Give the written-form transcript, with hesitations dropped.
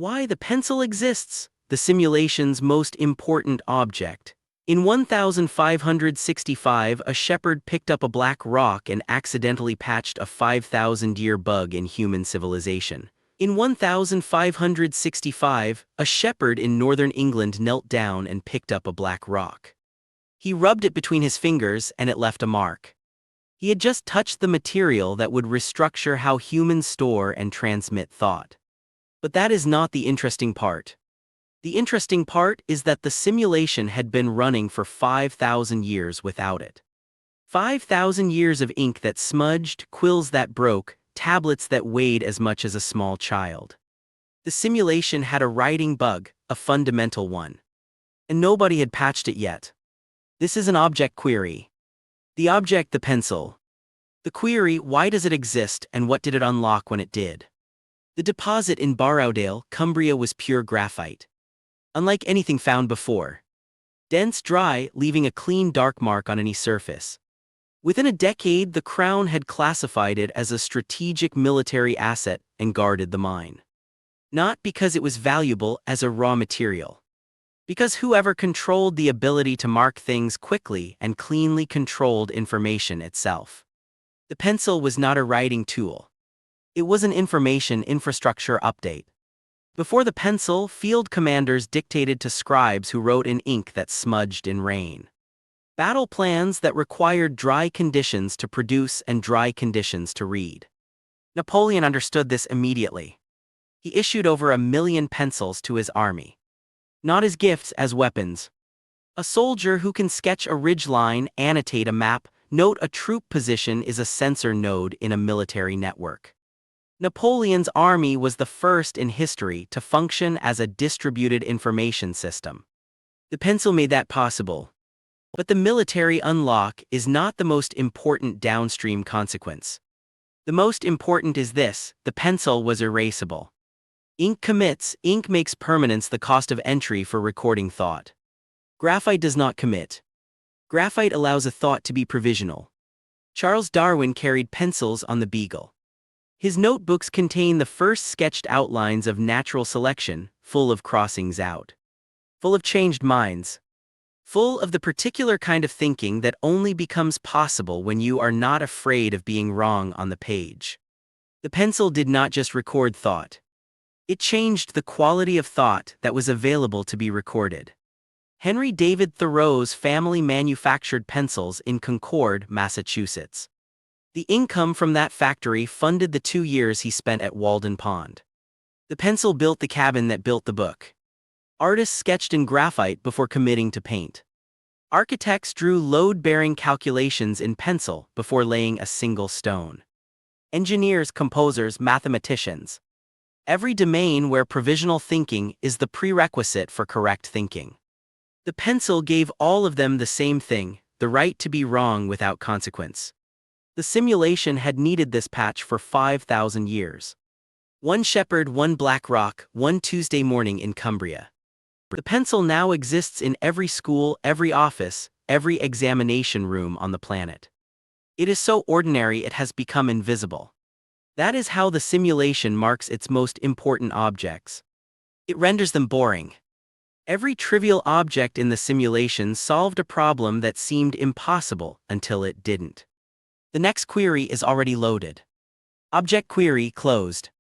Why the pencil exists, the simulation's most important object. In 1565, a shepherd picked up a black rock and accidentally patched a 5,000-year bug in human civilization. In 1565, a shepherd in northern England knelt down and picked up a black rock. He rubbed it between his fingers and it left a mark. He had just touched the material that would restructure how humans store and transmit thought. But that is not the interesting part. The interesting part is that the simulation had been running for 5,000 years without it. 5,000 years of ink that smudged, quills that broke, tablets that weighed as much as a small child. The simulation had a writing bug, a fundamental one. And nobody had patched it yet. This is an object query. The object, the pencil. The query, why does it exist and what did it unlock when it did? The deposit in Borrowdale, Cumbria was pure graphite. Unlike anything found before. Dense, dry, leaving a clean dark mark on any surface. Within a decade, the Crown had classified it as a strategic military asset and guarded the mine. Not because it was valuable as a raw material. Because whoever controlled the ability to mark things quickly and cleanly controlled information itself. The pencil was not a writing tool. It was an information infrastructure update. Before the pencil, field commanders dictated to scribes who wrote in ink that smudged in rain. Battle plans that required dry conditions to produce and dry conditions to read. Napoleon understood this immediately. He issued over 1 million pencils to his army. Not as gifts, as weapons. A soldier who can sketch a ridgeline, annotate a map, note a troop position is a sensor node in a military network. Napoleon's army was the first in history to function as a distributed information system. The pencil made that possible. But the military unlock is not the most important downstream consequence. The most important is this: the pencil was erasable. Ink commits, ink makes permanence the cost of entry for recording thought. Graphite does not commit. Graphite allows a thought to be provisional. Charles Darwin carried pencils on the Beagle. His notebooks contain the first sketched outlines of natural selection, full of crossings out. Full of changed minds. Full of the particular kind of thinking that only becomes possible when you are not afraid of being wrong on the page. The pencil did not just record thought. It changed the quality of thought that was available to be recorded. Henry David Thoreau's family manufactured pencils in Concord, Massachusetts. The income from that factory funded the 2 years he spent at Walden Pond. The pencil built the cabin that built the book. Artists sketched in graphite before committing to paint. Architects drew load-bearing calculations in pencil before laying a single stone. Engineers, composers, mathematicians. Every domain where provisional thinking is the prerequisite for correct thinking. The pencil gave all of them the same thing, the right to be wrong without consequence. The simulation had needed this patch for 5,000 years. One shepherd, one black rock, one Tuesday morning in Cumbria. The pencil now exists in every school, every office, every examination room on the planet. It is so ordinary it has become invisible. That is how the simulation marks its most important objects. It renders them boring. Every trivial object in the simulation solved a problem that seemed impossible until it didn't. The next query is already loaded. Object query closed.